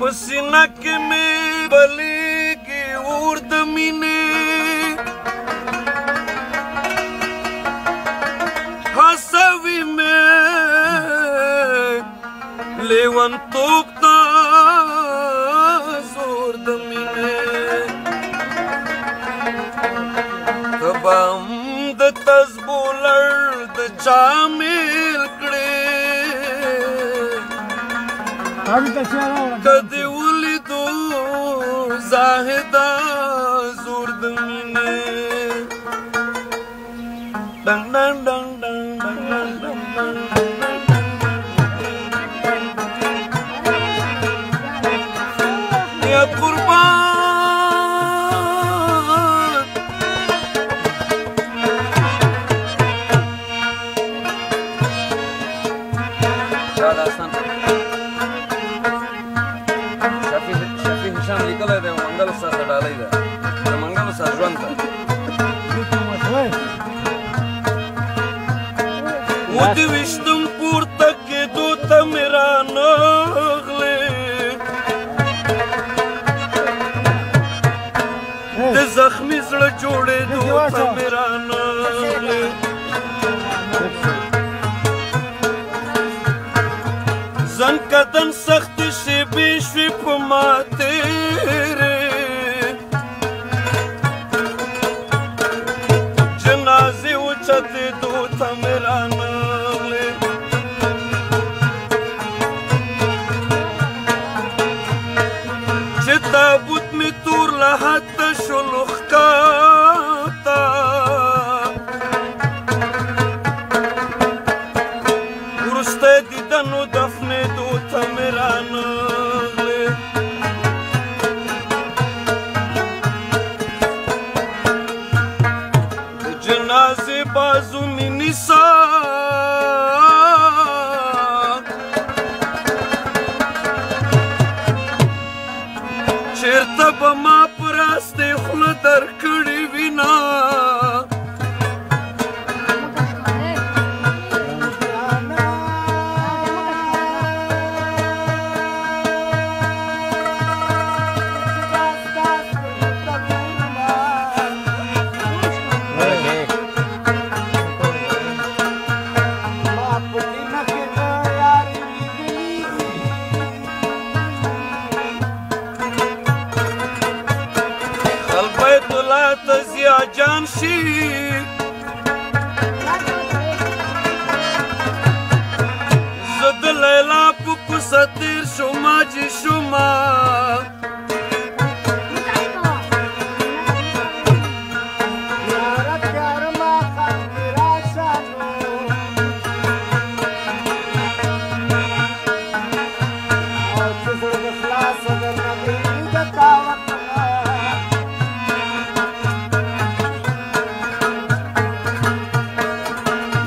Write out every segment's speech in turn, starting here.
پسینه کې مې بلیږي اور د مینې هڅوي مې لیونتوب ته زور د مینې ته به هم د تسبو لړ د چا میل کړې کدی ولیدو زاهده زور د مینې ډنګ ډنګ ډنګ ډنګ ډنګ ډنګ ډنګ یا قربان ودې ویشتم پورته کېدو ته مې رانغلې د زخمي زړه جوړېدو ته مې رانغلې زن کدن سختې شېبې شوې په ما تېرې جنازې اوچتېدو ته مې رانغلې چې تابوت مې تور له حده شولو ښکاته وروستی دیدنو دفنېدو ته مې رانغلې د جنازې بازو مې نیسه چېرته به ما په راستې خوله درکړې وینا جان شي زه د لیلا په کوڅه تېر شومه چې شومه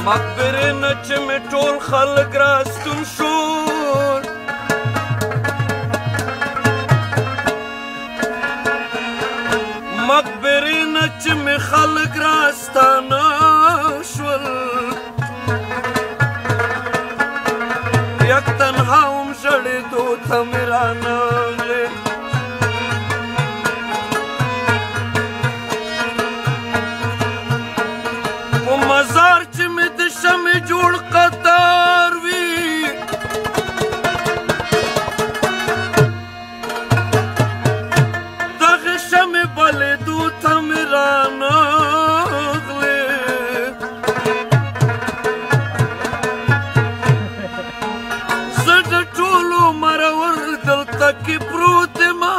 مقبرې نه چې مې ټول خلک راستون شول مقبرې نه چې مې خلک راستانه شول یک تنها هم ژړېدو ته مې رانغلې په مزار چې مې د شمې جوړ قطار وي دغه شمې بلېدو ته مې رانغلې زه د ټولو مرور دلته کې پروت یمه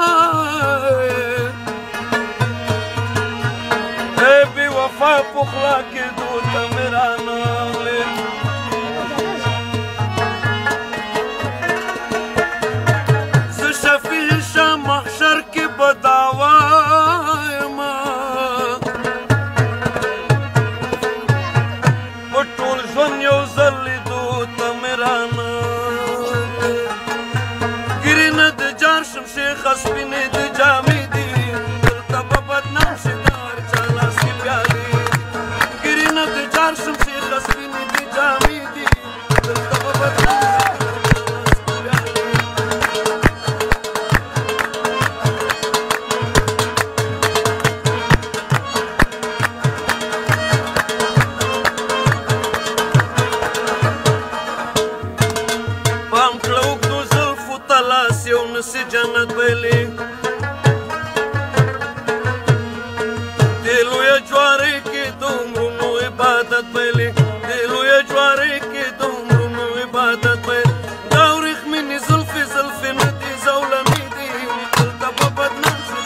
ای بې وفا پخلا کېدو ته مې رانغلې زه شفیع شه محشر کې به دعوا یمه په ټول ژوند یو ځل لیدو ته مې رانغلې ګیرې نه د جار شم شیخه سپینې د جامې دي دلته به بدنام شي د هر چا لاس کې پیالې ګیرې نه د جار شم شیخه سپینې د جامې دي دلته به بدنام شي د هر چا لاس کې پیالې لاس یو نسی جنت ویلی دی لویه جواری کې د عمرونو عبادت ویلی دی لویه جواری کې د عمرونو عبادت ویلی دا ورېښمینې زلفې زلفې نه دي زولمې دي دلته به بدنام شي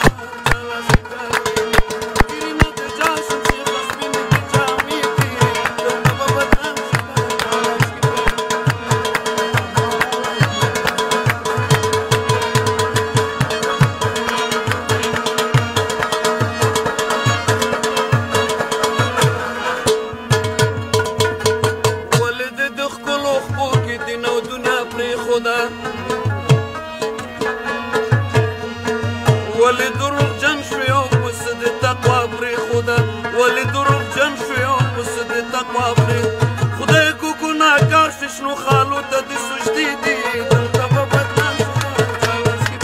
ولی دروغجن شوی او پس د تقوا پرېښوده ولی دروغجن شوی او پس د تقوا پرېښوده خدای کو ګناهګار شي شنو خالو ته د سجدې دي دلته به بدنام شي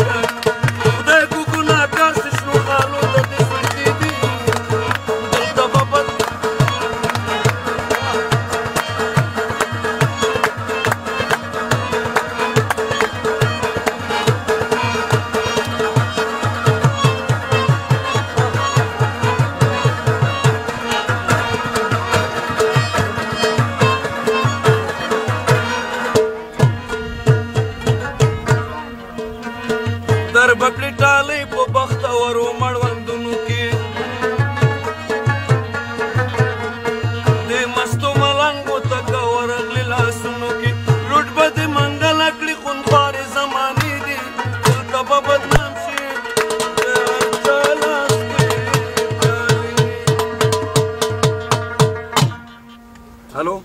خدای کو ګناهګار شي شنو خالو ته د سجدې دي دلته به در بکړې ټالۍ په بختورو مړوندونو کې د مستو ملنګو تکه ورغلې لاسونو کې لوټ به د منګله کړي خونخوارې زمانې دي دلته به بدنام شي هلو